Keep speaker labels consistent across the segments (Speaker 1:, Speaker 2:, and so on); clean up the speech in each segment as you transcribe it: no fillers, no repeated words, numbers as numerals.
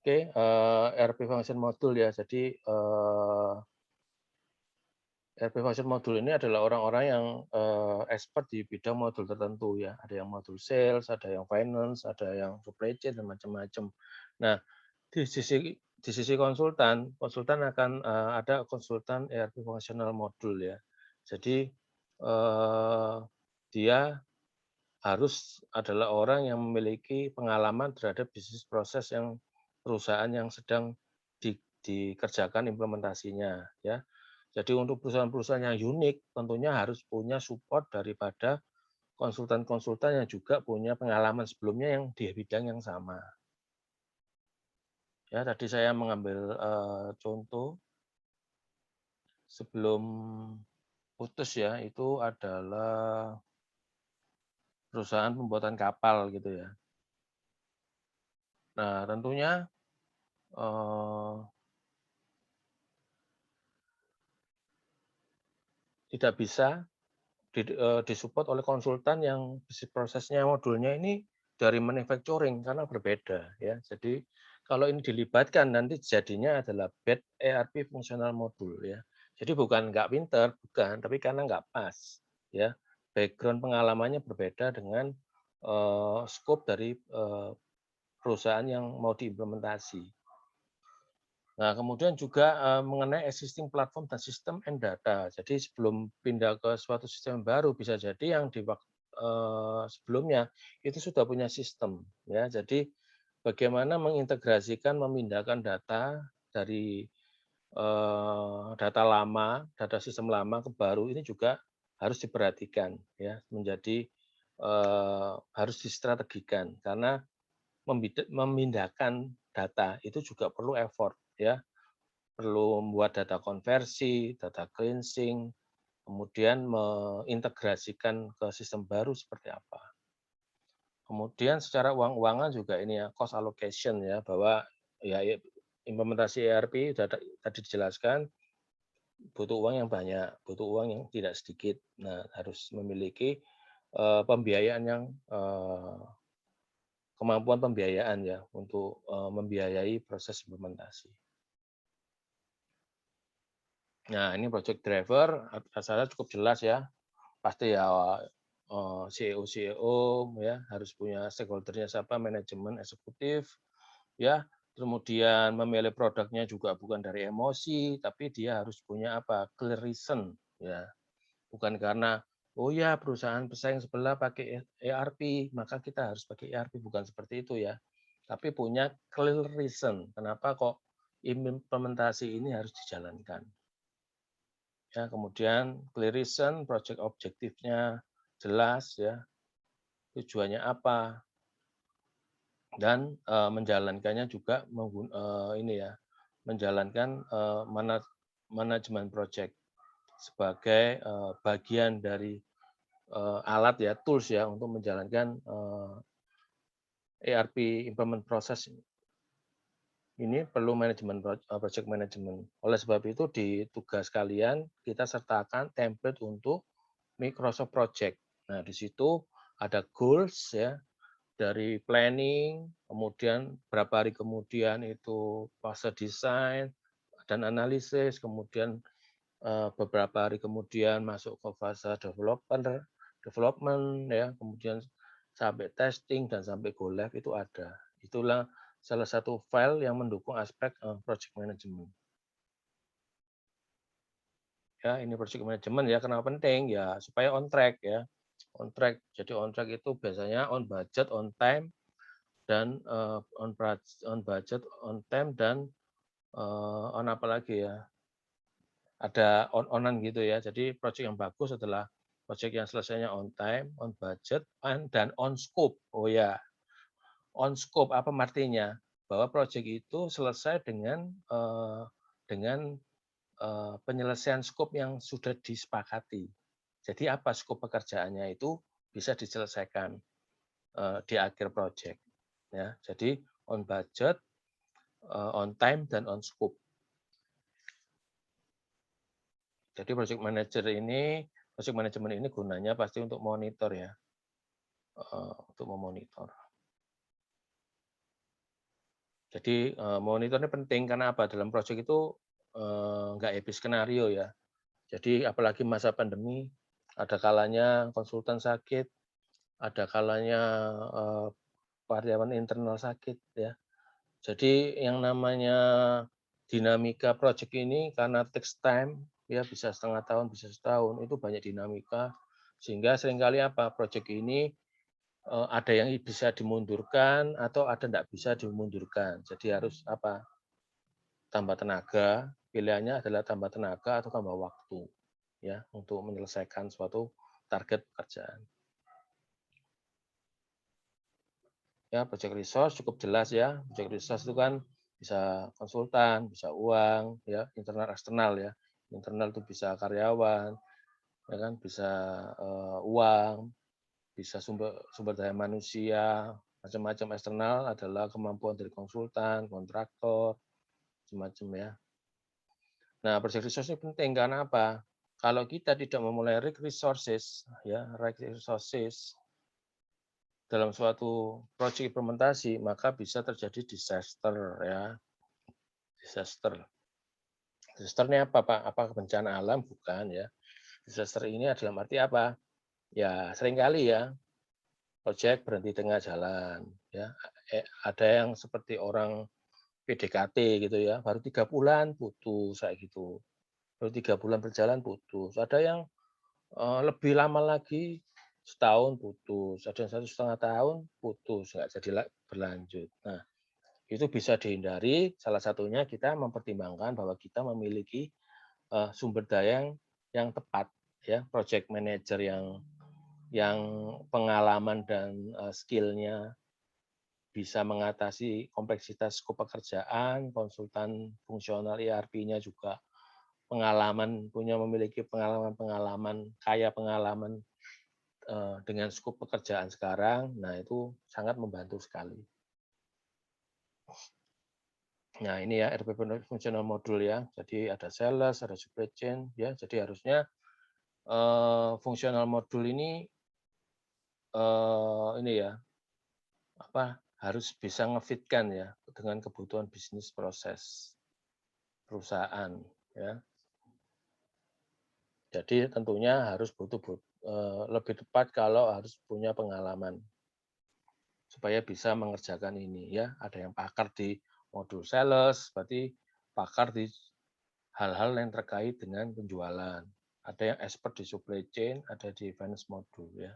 Speaker 1: Oke, ERP function module ya. Jadi, ERP function module ini adalah orang-orang yang, expert di bidang modul tertentu ya. Ada yang modul sales, ada yang finance, ada yang supply chain dan macam-macam. Nah, di sisi konsultan, konsultan akan, ada konsultan ERP functional module ya. Jadi, dia harus adalah orang yang memiliki pengalaman terhadap bisnis proses yang perusahaan yang sedang dikerjakan implementasinya, ya. Jadi untuk perusahaan-perusahaan yang unik, tentunya harus punya support daripada konsultan-konsultan yang juga punya pengalaman sebelumnya yang di bidang yang sama. Ya, tadi saya mengambil, contoh sebelum putus ya, itu adalah perusahaan pembuatan kapal gitu ya. Nah, tentunya, eee tidak bisa disupport oleh konsultan yang prosesnya modulnya ini dari manufacturing karena berbeda ya. Jadi kalau ini dilibatkan nanti jadinya adalah bad ERP fungsional modul ya. Jadi bukan nggak pinter, bukan, tapi karena nggak pas ya. Background pengalamannya berbeda dengan scope dari perusahaan yang mau diimplementasi. Nah, kemudian juga, mengenai existing platform dan sistem and data. Jadi sebelum pindah ke suatu sistem baru, bisa jadi yang sebelumnya itu sudah punya sistem, ya. Jadi bagaimana mengintegrasikan, memindahkan data dari, data lama, data sistem lama ke baru ini juga harus diperhatikan, ya, menjadi, harus distrategikan. Karena memindahkan data itu juga perlu effort, ya. Perlu membuat data konversi, data cleansing, kemudian mengintegrasikan ke sistem baru seperti apa. Kemudian secara uang-uangan juga ini ya, cost allocation ya, bahwa ya implementasi ERP tadi dijelaskan butuh uang yang banyak, butuh uang yang tidak sedikit. Nah, harus memiliki pembiayaan yang kemampuan pembiayaan ya untuk membiayai proses implementasi. Nah, ini project driver asalnya cukup jelas ya. Pasti ya CEO-CEO ya harus punya stakeholder-nya siapa, manajemen eksekutif ya. Kemudian memilih produknya juga bukan dari emosi, tapi dia harus punya apa? Clear reason ya. Bukan karena oh ya perusahaan pesaing sebelah pakai ERP, maka kita harus pakai ERP, bukan seperti itu ya. Tapi punya clear reason kenapa kok implementasi ini harus dijalankan. Ya, kemudian clear reason, project objektifnya jelas ya, tujuannya apa, dan menjalankannya juga ini ya, menjalankan manajemen project sebagai bagian dari alat ya, tools ya untuk menjalankan ERP implement proses ini perlu manajemen project management. Oleh sebab itu di tugas kalian kita sertakan template untuk Microsoft Project. Nah, di situ ada goals ya, dari planning, kemudian berapa hari kemudian itu fase desain dan analisis, kemudian beberapa hari kemudian masuk ke fase development ya, kemudian sampai testing dan sampai go live itu ada. Itulah salah satu file yang mendukung aspek project management. Ya, ini project management ya, kenapa penting? Ya, supaya on track ya. On track. Jadi on track itu biasanya on budget, on time, dan on budget, on time, dan on apa lagi ya? Ada on-onan gitu ya. Jadi project yang bagus adalah project yang selesainya on time, on budget, dan on scope. Oh ya, on scope apa artinya? Bahwa project itu selesai dengan penyelesaian skop yang sudah disepakati. Jadi apa skop pekerjaannya itu bisa diselesaikan di akhir project. Ya, jadi on budget, on time, dan on scope. Jadi project management ini gunanya pasti untuk monitor ya, untuk memonitor. Jadi monitornya penting karena apa? Dalam proyek itu nggak happy skenario ya. Jadi apalagi masa pandemi, ada kalanya konsultan sakit, ada kalanya karyawan internal sakit ya. Jadi yang namanya dinamika proyek ini karena takes time, ya bisa setengah tahun, bisa setahun, itu banyak dinamika, sehingga seringkali apa, proyek ini ada yang bisa dimundurkan atau ada tidak bisa dimundurkan. Jadi harus apa, tambah tenaga, pilihannya adalah tambah tenaga atau tambah waktu ya untuk menyelesaikan suatu target pekerjaan. Ya, project resource cukup jelas ya. Project resource itu kan bisa konsultan, bisa uang, ya, internal eksternal ya. Internal itu bisa karyawan, ya kan, bisa uang, bisa sumber sumber daya manusia, macam-macam. Eksternal adalah kemampuan dari konsultan, kontraktor, semacam ya. Nah, project resource ini penting karena apa? Kalau kita tidak memulai resources, ya, resources dalam suatu proyek implementasi, maka bisa terjadi disaster ya. Disaster. Disaster ini apa, Pak? Apakah bencana alam? Bukan ya. Disaster ini adalah arti apa? Ya, seringkali ya proyek berhenti tengah jalan ya. Ada yang seperti orang PDKT gitu ya, baru 3 bulan putus kayak gitu. Baru 3 bulan berjalan putus. Ada yang lebih lama lagi setahun putus, ada yang 1,5 tahun putus, nggak jadi berlanjut. Nah, itu bisa dihindari, salah satunya kita mempertimbangkan bahwa kita memiliki sumber daya yang tepat, ya, project manager yang pengalaman dan skill-nya bisa mengatasi kompleksitas skop pekerjaan, konsultan fungsional ERP-nya juga memiliki pengalaman, kaya pengalaman dengan skop pekerjaan sekarang. Nah, itu sangat membantu sekali. Nah, ini ya RP functional module ya. Jadi ada sales, ada supply chain ya. Jadi harusnya fungsional modul ini ini ya, apa, harus bisa ngefitkan ya dengan kebutuhan bisnis proses perusahaan ya. Jadi tentunya harus lebih tepat kalau harus punya pengalaman supaya bisa mengerjakan ini ya. Ada yang pakar di modul sales, berarti pakar di hal-hal yang terkait dengan penjualan. Ada yang expert di supply chain, ada di finance module ya.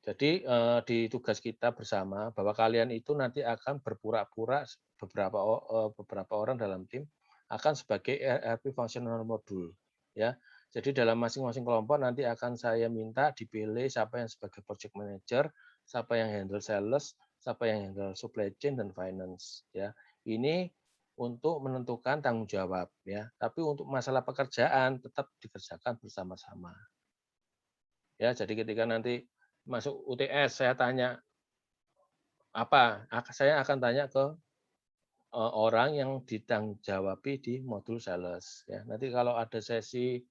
Speaker 1: Jadi di tugas kita bersama bahwa kalian itu nanti akan berpura-pura beberapa orang dalam tim akan sebagai ERP functional module ya. Jadi dalam masing-masing kelompok nanti akan saya minta dipilih siapa yang sebagai project manager, siapa yang handle sales, siapa yang handle supply chain dan finance ya. Ini untuk menentukan tanggung jawab ya. Tapi untuk masalah pekerjaan tetap dikerjakan bersama-sama. Ya, jadi ketika nanti masuk UTS saya tanya saya akan tanya ke orang yang ditanggung jawabi di modul sales ya. Nanti kalau ada sesi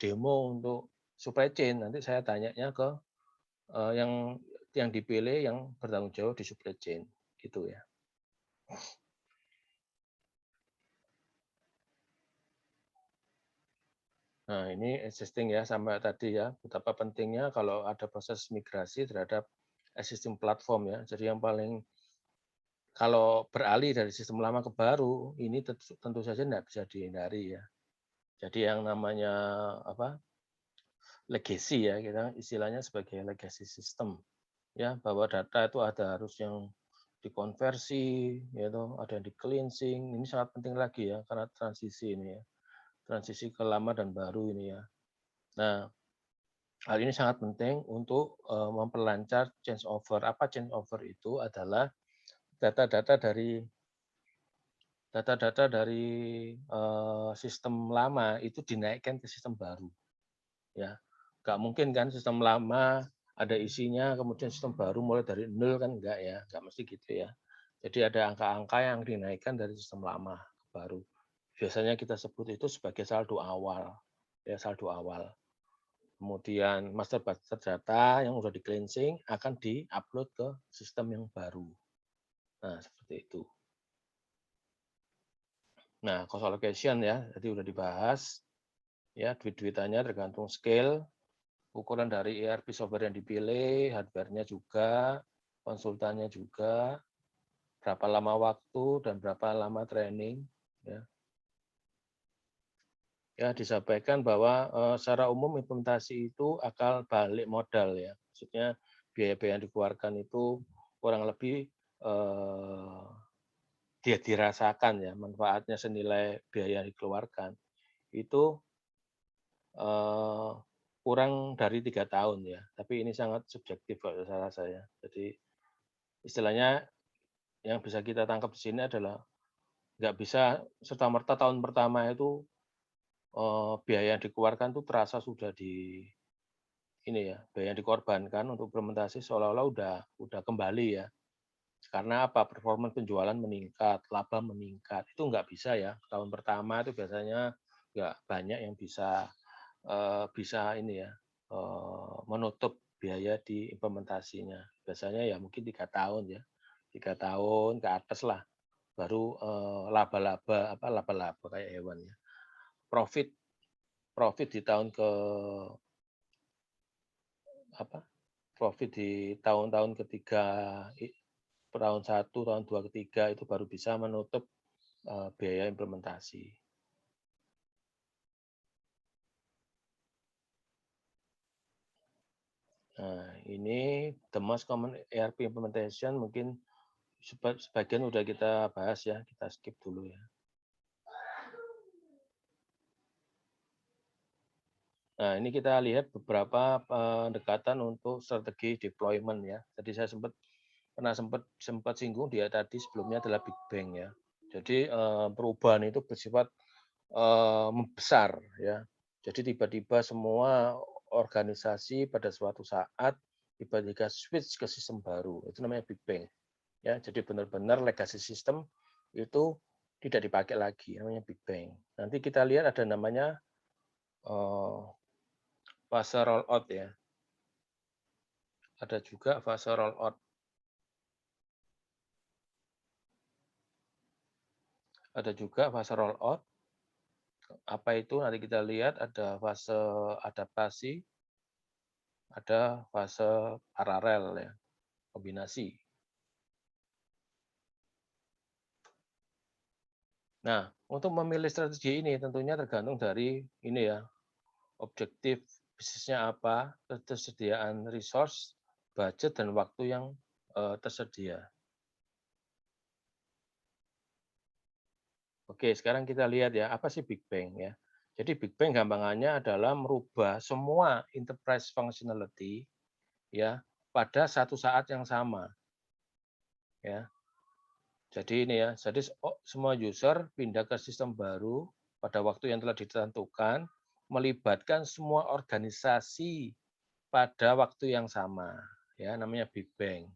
Speaker 1: demo untuk supply chain, nanti saya tanyanya ke yang dipilih yang bertanggung jawab di supply chain gitu ya. Nah, ini existing ya sampai tadi ya, betapa pentingnya kalau ada proses migrasi terhadap existing platform ya. Jadi yang paling kalau beralih dari sistem lama ke baru, ini tentu saja tidak bisa dihindari ya. Jadi yang namanya apa, legacy ya, kita istilahnya sebagai legacy system ya, bahwa data itu ada harus yang dikonversi, yaitu ada yang di cleansing, ini sangat penting lagi ya karena transisi ini ya, transisi ke lama dan baru ini ya. Nah, hal ini sangat penting untuk memperlancar change over. Apa change over itu adalah data-data dari sistem lama itu dinaikkan ke sistem baru, ya. Nggak mungkin kan sistem lama ada isinya, kemudian sistem baru mulai dari nol kan enggak ya, nggak mesti gitu ya. Jadi ada angka-angka yang dinaikkan dari sistem lama ke baru. Biasanya kita sebut itu sebagai saldo awal, ya saldo awal. Kemudian master data yang sudah di cleansing akan di-upload ke sistem yang baru. Nah, seperti itu. Nah, cost allocation ya, tadi udah dibahas. Ya, duit-duitannya tergantung scale, ukuran dari ERP software yang dipilih, hardware-nya juga, konsultannya juga, berapa lama waktu dan berapa lama training. Ya, ya disampaikan bahwa secara umum implementasi itu akal balik modal ya. Maksudnya biaya-biaya yang dikeluarkan itu kurang lebih dia dirasakan ya manfaatnya senilai biaya yang dikeluarkan itu eh, kurang dari 3 tahun ya. Tapi ini sangat subjektif kalau salah saya. Jadi istilahnya yang bisa kita tangkap di sini adalah nggak bisa serta merta tahun pertama itu biaya yang dikeluarkan tuh terasa sudah di ini ya biaya yang dikorbankan untuk implementasi seolah-olah udah kembali ya. Karena apa? Performa penjualan meningkat, laba meningkat. Itu nggak bisa ya. Tahun pertama itu biasanya nggak banyak yang bisa ini ya menutup biaya di implementasinya. Biasanya ya mungkin 3 tahun ya, 3 tahun ke atas lah, baru laba-laba apa laba-laba kayak hewan ya. Profit profit di tahun ke apa? Profit di tahun-tahun ketiga, tahun 1, tahun 2, ketiga itu baru bisa menutup biaya implementasi. Nah, ini the most common ERP implementation mungkin sebagian udah kita bahas ya, kita skip dulu ya. Nah, ini kita lihat beberapa pendekatan untuk strategi deployment ya. Jadi saya sempat singgung dia tadi sebelumnya adalah Big Bang ya. Jadi perubahan itu bersifat membesar ya. Jadi tiba-tiba semua organisasi pada suatu saat tiba-tiba switch ke sistem baru. Itu namanya Big Bang. Ya, jadi benar-benar legacy system itu tidak dipakai lagi, namanya Big Bang. Nanti kita lihat ada namanya fase rollout ya. Ada juga fase rollout. Ada juga fase rollout. Apa itu? Nanti kita lihat ada fase adaptasi, ada fase paralel ya, kombinasi. Nah, untuk memilih strategi ini tentunya tergantung dari ini ya, objektif bisnisnya apa, ketersediaan resource, budget dan waktu yang tersedia. Oke, sekarang kita lihat ya, apa sih Big Bang ya. Jadi Big Bang gampangannya adalah merubah semua enterprise functionality ya pada satu saat yang sama ya. Jadi ini ya, jadi semua user pindah ke sistem baru pada waktu yang telah ditentukan, melibatkan semua organisasi pada waktu yang sama ya, namanya Big Bang.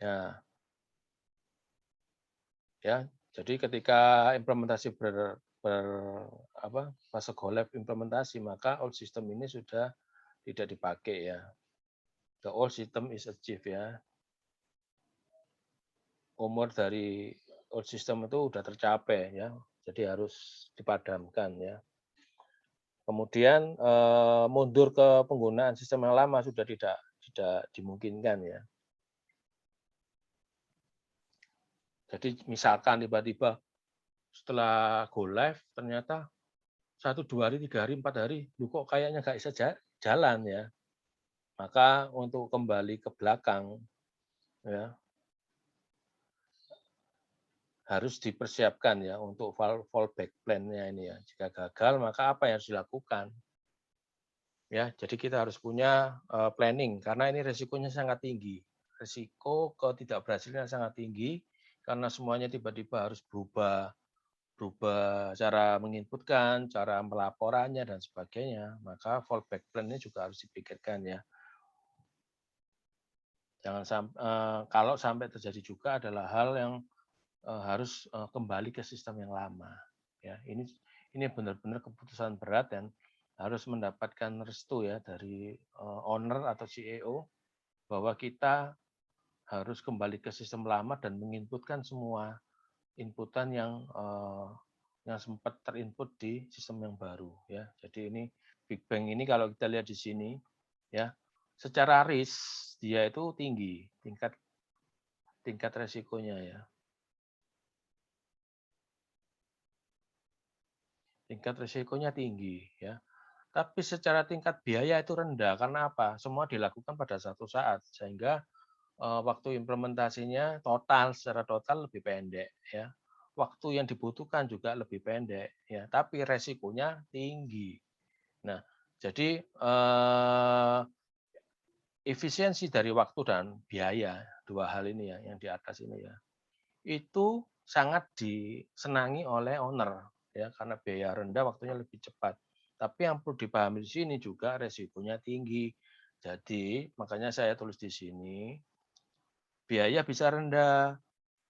Speaker 1: Ya, ya. Jadi ketika implementasi fase go live implementasi, maka old system ini sudah tidak dipakai ya. The old system is achieved ya. Umur dari old system itu sudah tercapai ya. Jadi harus dipadamkan ya. Kemudian mundur ke penggunaan sistem yang lama sudah tidak dimungkinkan ya. Jadi misalkan tiba-tiba setelah go live ternyata 1, 2 hari, 3 hari, 4 hari, kok kayaknya nggak bisa jalan ya. Maka untuk kembali ke belakang ya harus dipersiapkan ya untuk fallback plan-nya ini ya. Jika gagal maka apa yang harus dilakukan? Ya, jadi kita harus punya planning karena ini resikonya sangat tinggi. Risiko ketidakberhasilan sangat tinggi karena semuanya tiba-tiba harus berubah berubah cara menginputkan, cara melaporannya dan sebagainya, maka fallback plan-nya juga harus dipikirkan ya. Kalau sampai terjadi juga adalah hal yang harus kembali ke sistem yang lama. Ya, ini benar-benar keputusan berat dan harus mendapatkan restu ya dari owner atau CEO bahwa kita harus kembali ke sistem lama dan menginputkan semua inputan yang sempat terinput di sistem yang baru ya. Jadi ini Big Bang ini kalau kita lihat di sini ya, secara risk dia itu tinggi tingkat tingkat resikonya ya. Tingkat resikonya tinggi ya. Tapi secara tingkat biaya itu rendah karena apa? Semua dilakukan pada satu saat sehingga waktu implementasinya secara total lebih pendek ya. Waktu yang dibutuhkan juga lebih pendek ya, tapi resikonya tinggi. Nah, jadi efisiensi dari waktu dan biaya, dua hal ini ya yang di atas ini ya, itu sangat disenangi oleh owner ya karena biaya rendah, waktunya lebih cepat. Tapi yang perlu dipahami di sini juga resikonya tinggi. Jadi makanya saya tulis di sini, biaya bisa rendah,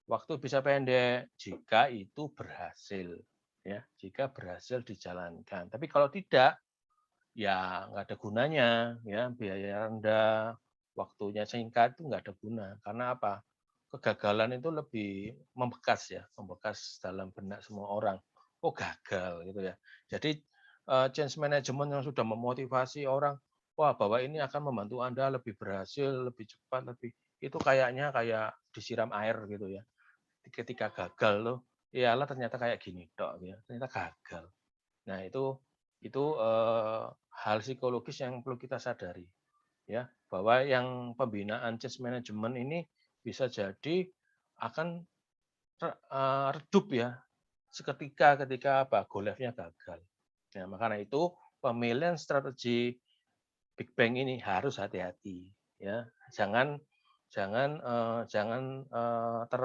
Speaker 1: waktu bisa pendek jika itu berhasil ya, jika berhasil dijalankan. Tapi kalau tidak, ya nggak ada gunanya ya, biaya rendah, waktunya singkat itu nggak ada guna. Karena apa? Kegagalan itu lebih membekas ya, membekas dalam benak semua orang. Oh gagal gitu ya. Jadi change management yang sudah memotivasi orang, wah bahwa ini akan membantu Anda lebih berhasil, lebih cepat, lebih itu kayaknya kayak disiram air gitu ya. Ketika gagal loh, iyalah ternyata kayak gini tok ya, ternyata gagal. Nah, itu hal psikologis yang perlu kita sadari ya, bahwa yang pembinaan change management ini bisa jadi akan redup ya seketika ketika apa, go live-nya gagal. Nah, makanya itu pemilihan strategi Big Bang ini harus hati-hati ya. Jangan jangan jangan ter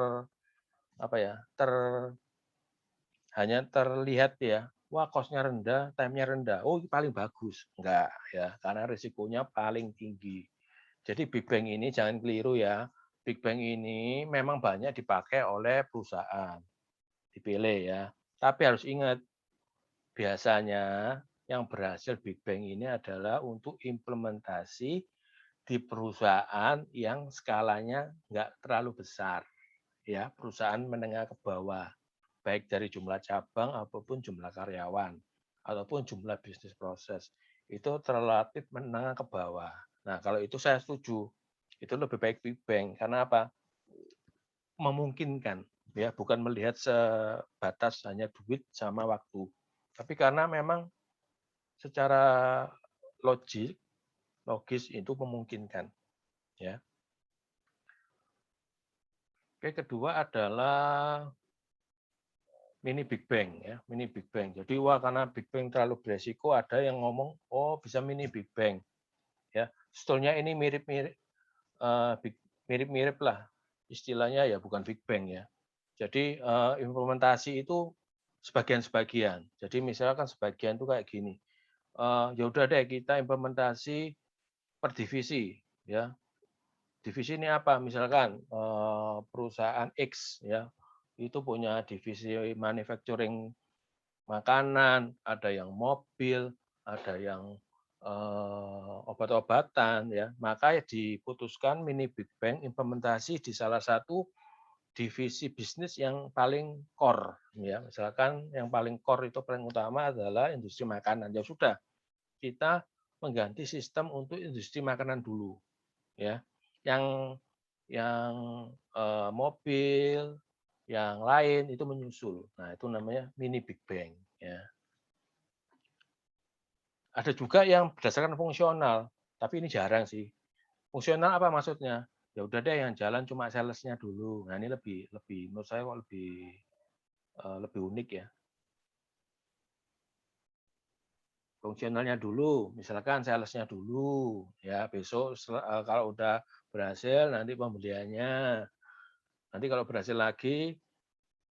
Speaker 1: apa ya, hanya terlihat ya, wah cost-nya rendah, time-nya rendah, oh ini paling bagus. Enggak ya, karena risikonya paling tinggi. Jadi Big Bang ini jangan keliru ya, Big Bang ini memang banyak dipakai oleh perusahaan, dipilih ya. Tapi harus ingat, biasanya yang berhasil Big Bang ini adalah untuk implementasi di perusahaan yang skalanya nggak terlalu besar, ya perusahaan menengah ke bawah, baik dari jumlah cabang ataupun jumlah karyawan ataupun jumlah bisnis proses itu relatif menengah ke bawah. Nah kalau itu saya setuju, itu lebih baik Big Bang karena apa? Memungkinkan ya, bukan melihat sebatas hanya duit sama waktu, tapi karena memang secara logis itu memungkinkan ya. Oke, kedua adalah mini Big Bang ya, mini Big Bang. Jadi wah karena Big Bang terlalu beresiko, ada yang ngomong oh bisa mini Big Bang ya. Sebetulnya ini mirip-mirip mirip-mirip lah istilahnya ya, bukan Big Bang ya. Jadi implementasi itu sebagian-sebagian. Jadi misalkan sebagian itu kayak gini, ya udah deh kita implementasi per divisi ya. Divisi ini apa? Misalkan perusahaan X ya, itu punya divisi manufacturing makanan, ada yang mobil, ada yang obat-obatan ya. Maka diputuskan mini Big Bang implementasi di salah satu divisi bisnis yang paling core ya. Misalkan yang paling core itu paling utama adalah industri makanan. Ya sudah, kita mengganti sistem untuk industri makanan dulu ya. Yang yang mobil, yang lain itu menyusul. Nah, itu namanya mini Big Bang ya. Ada juga yang berdasarkan fungsional, tapi ini jarang sih. Fungsional apa maksudnya? Ya udah deh yang jalan cuma salesnya dulu. Nah, ini lebih lebih menurut saya kok lebih unik ya. Fungsionalnya dulu, misalkan salesnya dulu, ya besok kalau udah berhasil nanti pembeliannya, nanti kalau berhasil lagi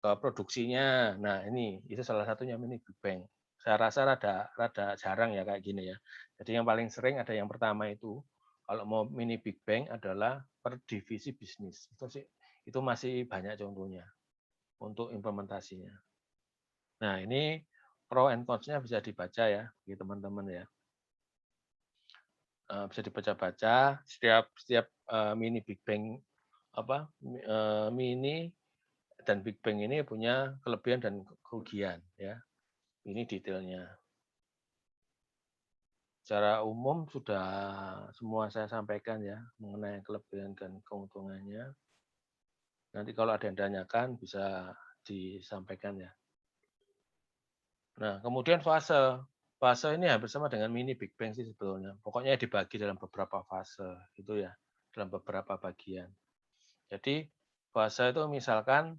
Speaker 1: ke produksinya. Nah ini itu salah satunya mini Big Bang. Saya rasa rada rada jarang ya kayak gini ya. Jadi yang paling sering ada yang pertama itu, kalau mau mini Big Bang adalah per divisi bisnis. Itu sih itu masih banyak contohnya untuk implementasinya. Nah ini pro and cons-nya bisa dibaca ya, teman-teman ya. Bisa dibaca-baca setiap setiap mini Big Bang mini dan Big Bang ini punya kelebihan dan kerugian ya. Ini detailnya. Secara umum sudah semua saya sampaikan ya mengenai kelebihan dan keuntungannya. Nanti kalau ada yang ditanyakan bisa disampaikan ya. Nah, kemudian fase. Fase ini hampir sama dengan mini Big Bang sih sebetulnya. Pokoknya dibagi dalam beberapa fase gitu ya, dalam beberapa bagian. Jadi fase itu misalkan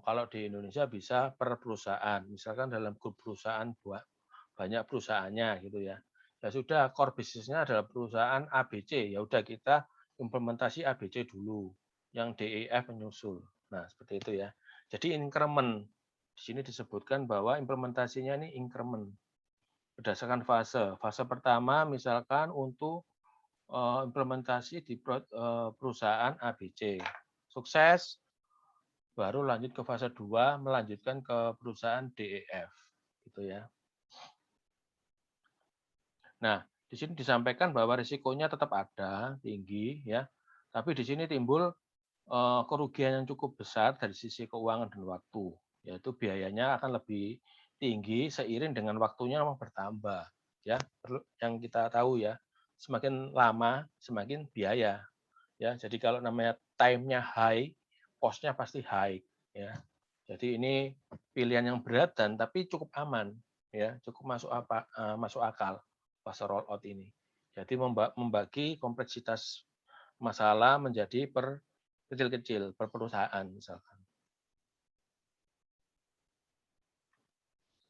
Speaker 1: kalau di Indonesia bisa per perusahaan, misalkan dalam grup perusahaan buat banyak perusahaannya gitu ya. Ya sudah core bisnisnya adalah perusahaan ABC, ya udah kita implementasi ABC dulu, yang DEF menyusul. Nah, seperti itu ya. Jadi increment. Di sini disebutkan bahwa implementasinya ini increment berdasarkan fase. Fase pertama misalkan untuk implementasi di perusahaan ABC. Sukses, baru lanjut ke fase 2, melanjutkan ke perusahaan DEF. Gitu ya. Nah, di sini disampaikan bahwa risikonya tetap ada, tinggi ya. Tapi di sini timbul kerugian yang cukup besar dari sisi keuangan dan waktu, yaitu biayanya akan lebih tinggi seiring dengan waktunya memang bertambah. Ya, yang kita tahu ya, semakin lama semakin biaya. Ya, jadi kalau namanya time-nya high, cost-nya pasti high. Ya, jadi ini pilihan yang berat dan tapi cukup aman, ya, cukup masuk akal fase roll out ini. Jadi membagi kompleksitas masalah menjadi per kecil-kecil, per perusahaan misalkan.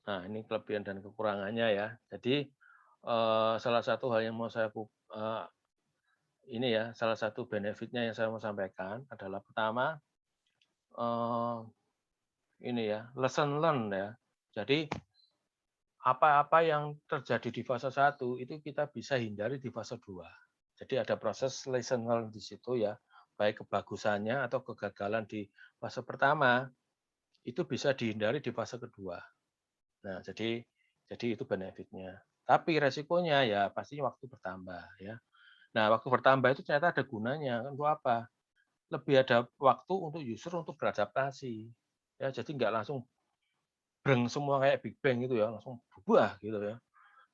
Speaker 1: Nah, ini kelebihan dan kekurangannya ya. Jadi salah satu hal yang mau saya ini ya, salah satu benefitnya yang saya mau sampaikan adalah pertama ini ya, lesson learn ya. Jadi apa-apa yang terjadi di fase 1 itu kita bisa hindari di fase 2. Jadi ada proses lesson learn di situ ya, baik kebagusannya atau kegagalan di fase pertama itu bisa dihindari di fase kedua. Nah, jadi itu benefitnya. Tapi resikonya ya pastinya waktu bertambah ya. Nah, waktu bertambah itu ternyata ada gunanya. Untuk apa? Lebih ada waktu untuk user untuk beradaptasi. Ya, jadi nggak langsung breng semua kayak Big Bang gitu ya, langsung berubah gitu ya.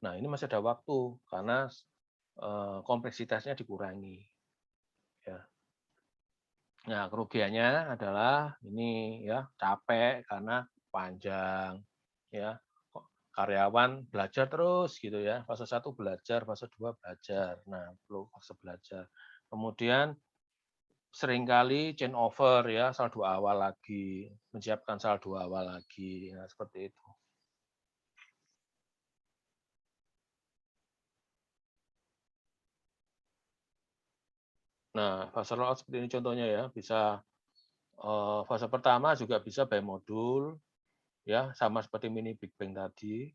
Speaker 1: Nah, ini masih ada waktu karena kompleksitasnya dikurangi. Ya. Nah, kerugiannya adalah ini ya capek karena panjang, ya karyawan belajar terus gitu ya. Fase 1 belajar, fase 2 belajar. Nah, perlu fase belajar. Kemudian seringkali change over ya, saldo awal lagi, menyiapkan saldo awal lagi. Nah, seperti itu. Nah, fase rollout seperti ini contohnya ya, bisa fase pertama juga bisa by modul, ya sama seperti mini Big Bang tadi.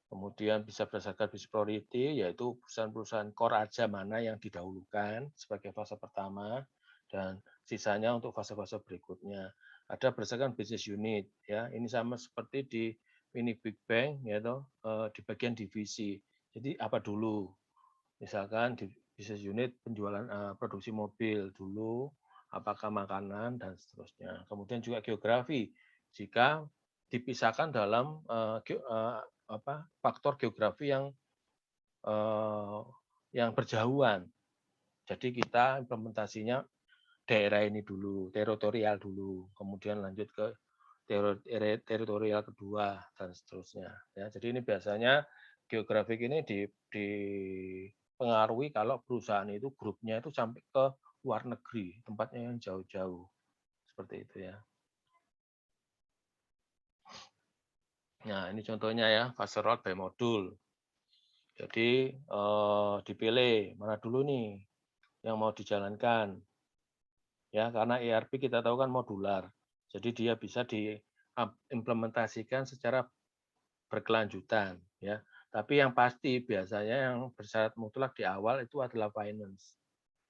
Speaker 1: Kemudian bisa berdasarkan business priority, yaitu perusahaan-perusahaan core aja mana yang didahulukan sebagai fase pertama, dan sisanya untuk fase-fase berikutnya. Ada berdasarkan business unit, ya. Ini sama seperti di mini Big Bang, yaitu di bagian divisi. Jadi apa dulu? Misalkan di business unit penjualan produksi mobil dulu, apakah makanan dan seterusnya. Kemudian juga geografi. Jika dipisahkan dalam faktor geografi eh, yang berjauhan. Jadi kita implementasinya daerah ini dulu, teritorial dulu, kemudian lanjut ke teritorial kedua dan seterusnya. Ya, jadi ini biasanya geografik ini dipengaruhi kalau perusahaan itu grupnya itu sampai ke luar negeri, tempatnya yang jauh-jauh. Seperti itu ya. Nah, ini contohnya ya, fase road by modul. Jadi dipilih mana dulu nih yang mau dijalankan. Ya, karena ERP kita tahu kan modular. Jadi dia bisa diimplementasikan secara berkelanjutan ya. Tapi yang pasti biasanya yang bersyarat mutlak di awal itu adalah finance.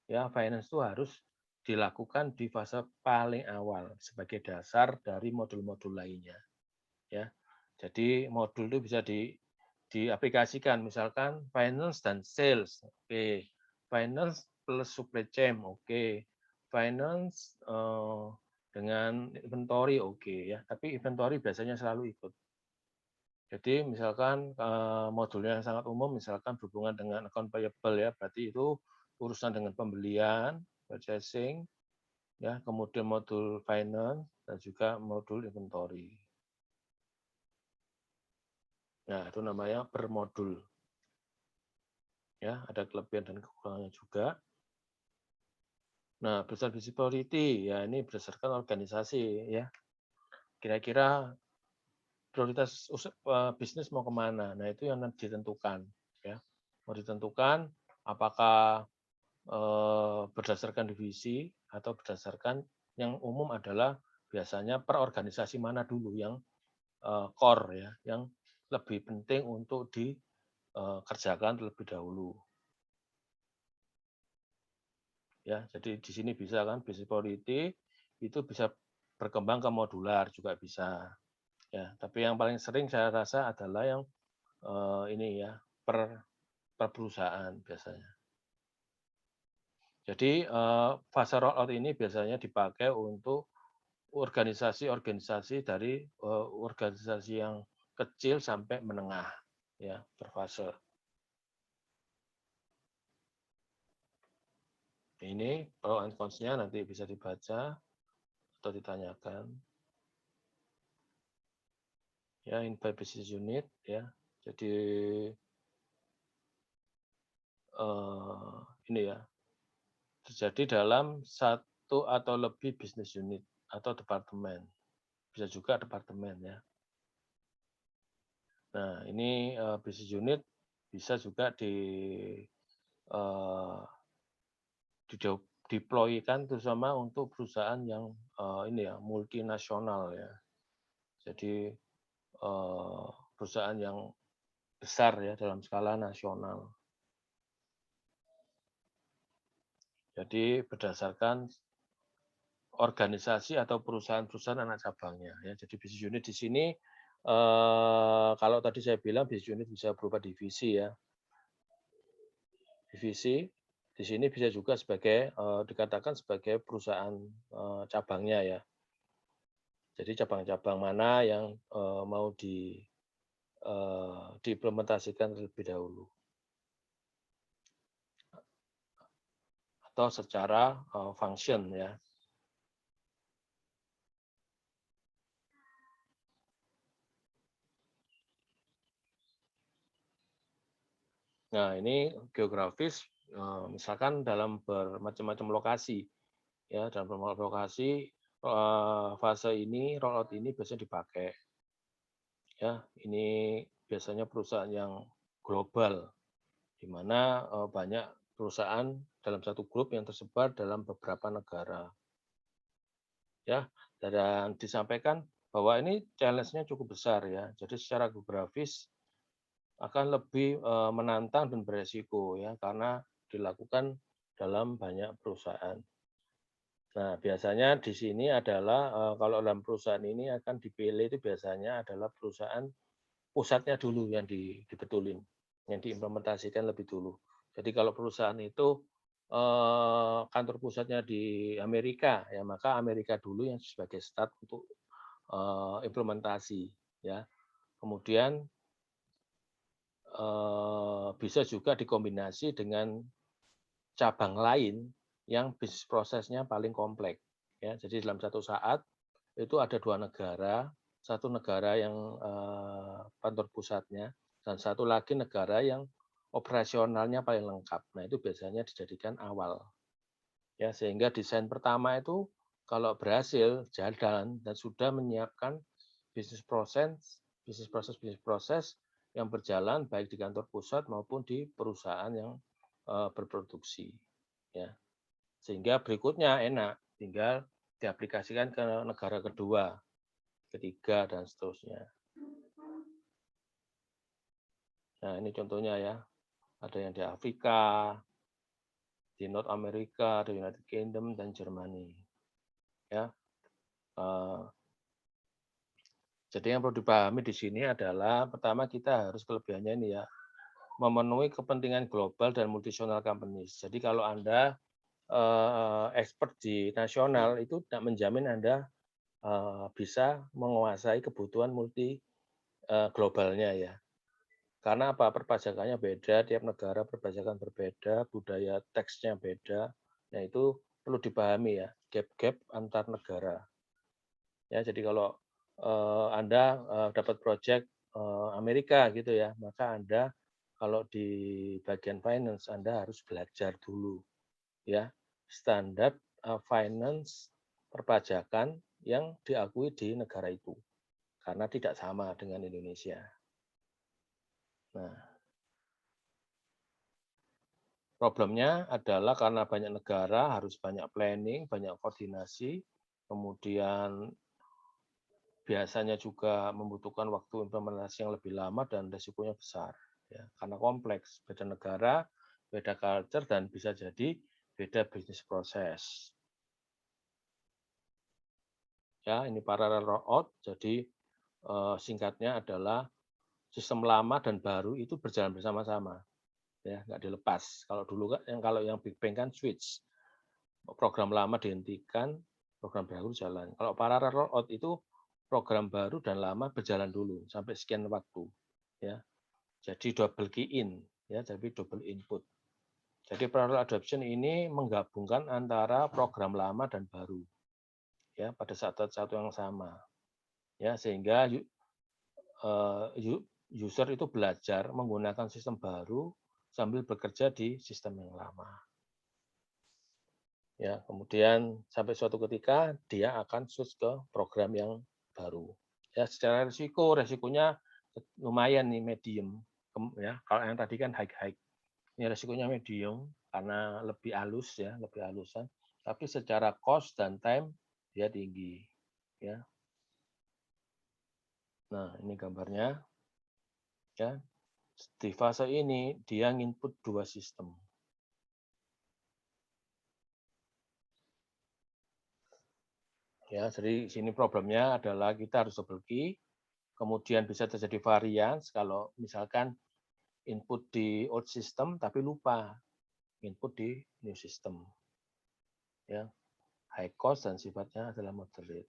Speaker 1: Ya, finance itu harus dilakukan di fase paling awal sebagai dasar dari modul-modul lainnya. Ya. Jadi modul itu bisa diaplikasikan, misalkan finance dan sales, oke. Finance plus supply chain, oke. Finance dengan inventory, oke ya. Tapi inventory biasanya selalu ikut. Jadi misalkan modulnya yang sangat umum, misalkan berhubungan dengan account payable ya, berarti itu urusan dengan pembelian, purchasing, ya, kemudian modul finance dan juga modul inventory. Nah, itu namanya bermodul. Ya, ada kelebihan dan kekurangannya juga. Nah, besar visibility, ya ini berdasarkan organisasi ya. Kira-kira prioritas bisnis mau kemana? Nah, itu yang nanti ditentukan. Ya. Mau ditentukan apakah berdasarkan divisi atau berdasarkan yang umum adalah biasanya per organisasi mana dulu yang core ya, yang lebih penting untuk dikerjakan terlebih dahulu. Ya, jadi di sini bisa kan visibility itu bisa berkembang ke modular juga bisa. Ya, tapi yang paling sering saya rasa adalah yang ini ya per perusahaan biasanya. Jadi fase rollout ini biasanya dipakai untuk organisasi-organisasi dari organisasi yang kecil sampai menengah ya berfase. Ini pro and cons-nya nanti bisa dibaca atau ditanyakan. Ya, in by business unit ya. Jadi ini ya terjadi dalam satu atau lebih business unit atau departemen. Bisa juga departemen ya. Nah, ini business unit bisa juga uh, dideploykan terutama untuk perusahaan yang ini ya multinasional ya. Jadi perusahaan yang besar ya dalam skala nasional. Jadi berdasarkan organisasi atau perusahaan-perusahaan anak cabangnya ya. Jadi business unit di sini kalau tadi saya bilang business unit bisa berupa divisi ya. Divisi di sini bisa juga sebagai dikatakan sebagai perusahaan cabangnya ya. Jadi cabang-cabang mana yang mau diimplementasikan terlebih dahulu. Atau secara function ya. Nah, ini geografis misalkan dalam bermacam-macam lokasi ya, dalam bermacam lokasi fase ini rollout ini biasanya dipakai. Ya, ini biasanya perusahaan yang global di mana banyak perusahaan dalam satu grup yang tersebar dalam beberapa negara. Ya, dan disampaikan bahwa ini challenge-nya cukup besar ya. Jadi secara geografis akan lebih menantang dan beresiko ya karena dilakukan dalam banyak perusahaan. Nah, biasanya di sini adalah kalau dalam perusahaan ini akan dipilih itu biasanya adalah perusahaan pusatnya dulu yang dibetulin, yang diimplementasikan lebih dulu. Jadi kalau perusahaan itu kantor pusatnya di Amerika, ya maka Amerika dulu yang sebagai start untuk implementasi, ya. Kemudian bisa juga dikombinasi dengan cabang lain yang bisnis prosesnya paling kompleks. Ya, jadi dalam satu saat itu ada dua negara, satu negara yang kantor pusatnya dan satu lagi negara yang operasionalnya paling lengkap. Nah, itu biasanya dijadikan awal. Ya, sehingga desain pertama itu kalau berhasil jalan dan sudah menyiapkan bisnis proses, bisnis proses yang berjalan baik di kantor pusat maupun di perusahaan yang berproduksi. Ya, sehingga berikutnya enak, tinggal diaplikasikan ke negara kedua, ketiga, dan seterusnya. Nah, ini contohnya ya. Ada yang di Afrika, di North America, di United Kingdom, dan Germany. Ya, Jadi yang perlu dipahami di sini adalah pertama kita harus kelebihannya ini ya, memenuhi kepentingan global dan multinational companies. Jadi kalau Anda expert di nasional itu tidak menjamin Anda bisa menguasai kebutuhan globalnya ya. Karena apa? Perpajakannya beda, tiap negara perpajakan berbeda, budaya teksnya beda. Nah, itu perlu dipahami ya, gap-gap antar negara. Ya, jadi kalau Anda dapat proyek Amerika gitu ya, maka Anda kalau di bagian finance Anda harus belajar dulu ya standar finance perpajakan yang diakui di negara itu karena tidak sama dengan Indonesia. Nah, problemnya adalah karena banyak negara harus banyak planning, banyak koordinasi, kemudian biasanya juga membutuhkan waktu implementasi yang lebih lama dan risikonya besar ya karena kompleks, beda negara, beda culture dan bisa jadi beda bisnis proses. Ya, ini parallel rollout. Jadi singkatnya adalah sistem lama dan baru itu berjalan bersama-sama, ya nggak dilepas. Kalau dulu kan kalau yang Big Bang kan switch, program lama dihentikan, program baru jalan. Kalau parallel rollout itu program baru dan lama berjalan dulu sampai sekian waktu, ya. Jadi double key in, ya, jadi double input. Jadi parallel adoption ini menggabungkan antara program lama dan baru, ya, pada saat satu yang sama, ya, sehingga user itu belajar menggunakan sistem baru sambil bekerja di sistem yang lama. Ya, kemudian sampai suatu ketika dia akan switch ke program yang baru. Ya, secara resikonya lumayan nih medium. Ya, kalau yang tadi kan high. Ini resikonya medium karena lebih halus ya, lebih halusan. Tapi secara cost dan time dia tinggi. Ya. Nah, ini gambarnya. Ya, di fase ini dia nginput dua sistem. Ya, jadi sini problemnya adalah kita harus double key, kemudian bisa terjadi varians kalau misalkan input di old system tapi lupa input di new system. Ya, high cost dan sifatnya adalah moderate.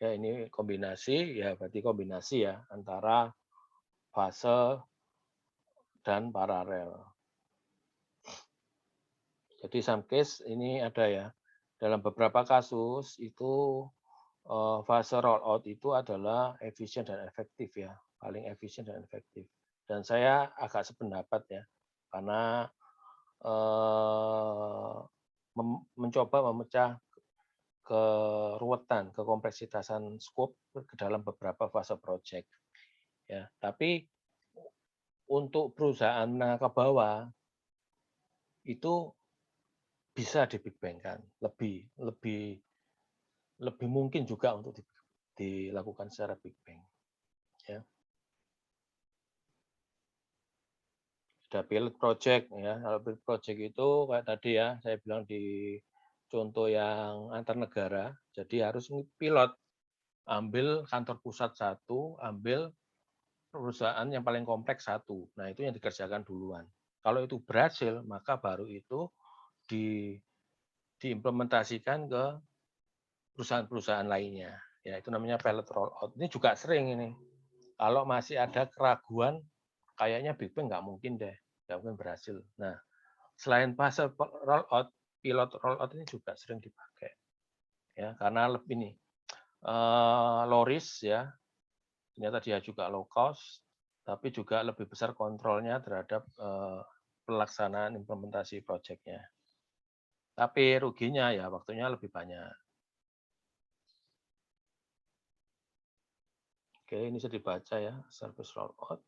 Speaker 1: Ya, ini kombinasi ya berarti kombinasi ya antara fase dan paralel. Jadi some case ini ada ya. Dalam beberapa kasus itu fase rollout itu adalah efisien dan efektif ya, paling efisien dan efektif. Dan saya agak sependapat ya, karena mencoba memecah keruwetan, kekompleksitasan scope ke dalam beberapa fase project. Ya, tapi untuk perusahaan menengah ke bawah itu bisa di Big Bang kan, lebih lebih lebih mungkin juga untuk dilakukan secara Big Bang. Ya. Ada pilot project ya. Kalau pilot project itu kayak tadi ya, saya bilang di contoh yang antar negara, jadi harus pilot ambil kantor pusat satu, ambil perusahaan yang paling kompleks satu. Nah, itu yang dikerjakan duluan. Kalau itu berhasil, maka baru itu di diimplementasikan ke perusahaan-perusahaan lainnya. Ya, itu namanya pilot rollout. Ini juga sering ini. Kalau masih ada keraguan, kayaknya Big Bang nggak mungkin deh, nggak mungkin berhasil. Nah, selain fase rollout, pilot rollout ini juga sering dipakai. Ya, karena lebih ini low risk ya, ternyata dia juga low cost, tapi juga lebih besar kontrolnya terhadap pelaksanaan implementasi proyeknya. Tapi ruginya ya waktunya lebih banyak. Oke, ini bisa dibaca ya, service rollout.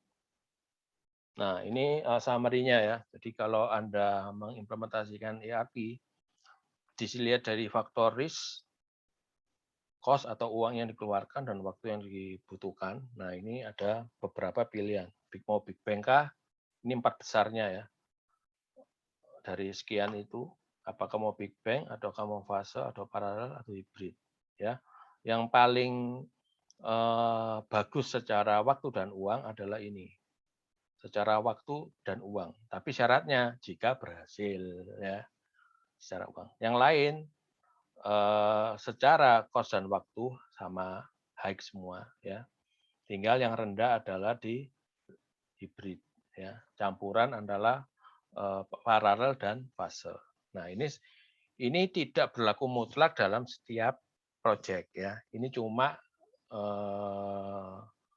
Speaker 1: Nah, ini summary-nya ya. Jadi kalau Anda mengimplementasikan ERP, dilihat dari faktor risk, cost atau uang yang dikeluarkan dan waktu yang dibutuhkan. Nah, ini ada beberapa pilihan. Mau Big Bang kah? Ini 4 besarnya ya. Dari sekian itu, apakah mau Big Bang, atau mau fase, atau paralel, atau hybrid. Ya. Yang paling bagus secara waktu dan uang adalah ini, secara waktu dan uang. Tapi syaratnya jika berhasil ya, secara uang. Yang lain secara cost dan waktu sama high semua ya. Tinggal yang rendah adalah di hibrid ya. Campuran adalah paralel dan fase. Nah, ini tidak berlaku mutlak dalam setiap project ya. Ini cuma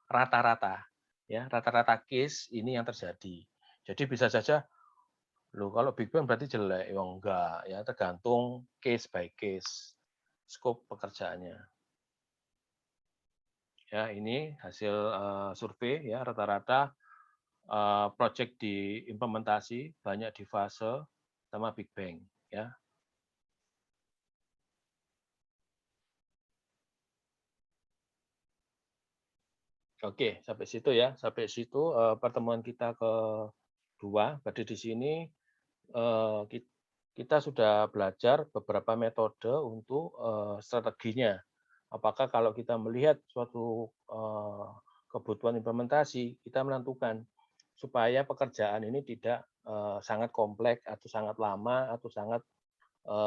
Speaker 1: rata-rata ya, rata-rata case ini yang terjadi. Jadi bisa saja loh kalau Big Bang berarti jelek, ya enggak ya, tergantung case by case scope pekerjaannya. Ya, ini hasil survei ya, rata-rata project diimplementasi banyak di fase sama Big Bang ya. Oke, sampai situ ya. Sampai situ pertemuan kita kedua. Berarti di sini kita sudah belajar beberapa metode untuk strateginya. Apakah kalau kita melihat suatu kebutuhan implementasi, kita menentukan supaya pekerjaan ini tidak sangat kompleks atau sangat lama atau sangat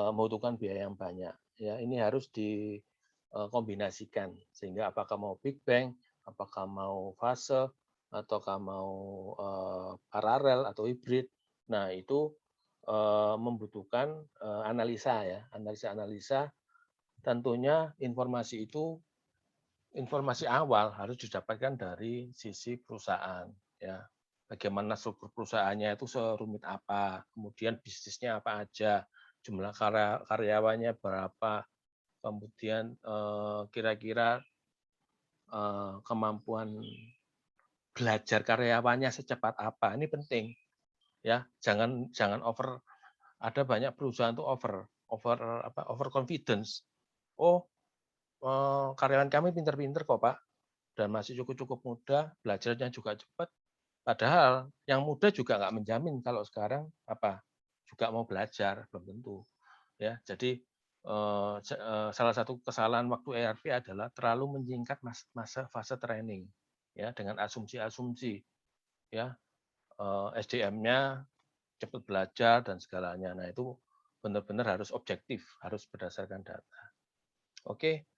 Speaker 1: membutuhkan biaya yang banyak. Ya, ini harus dikombinasikan sehingga apakah mau Big Bang, apakah mau fase, ataukah mau paralel atau hibrid. Nah, itu membutuhkan analisa ya, analisa-analisa. Tentunya informasi itu informasi awal harus didapatkan dari sisi perusahaan ya. Bagaimana struktur perusahaannya itu serumit apa, kemudian bisnisnya apa aja, jumlah karyawannya berapa, kemudian kira-kira kemampuan belajar karyawannya secepat apa. Ini penting ya. Jangan jangan over, ada banyak perusahaan tuh over over apa over confidence. Oh, karyawan kami pinter-pinter kok, Pak, dan masih cukup-cukup muda, belajarnya juga cepat. Padahal yang muda juga nggak menjamin kalau sekarang apa juga mau belajar, belum tentu. Ya, jadi salah satu kesalahan waktu ERP adalah terlalu menyingkat masa fase training, ya dengan asumsi-asumsi, ya SDM-nya cepat belajar dan segalanya. Nah itu benar-benar harus objektif, harus berdasarkan data. Oke,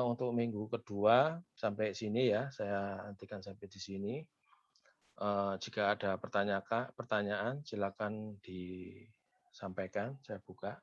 Speaker 1: untuk minggu kedua sampai sini ya, saya hentikan sampai di sini. Jika ada pertanyaan, silakan disampaikan, saya buka.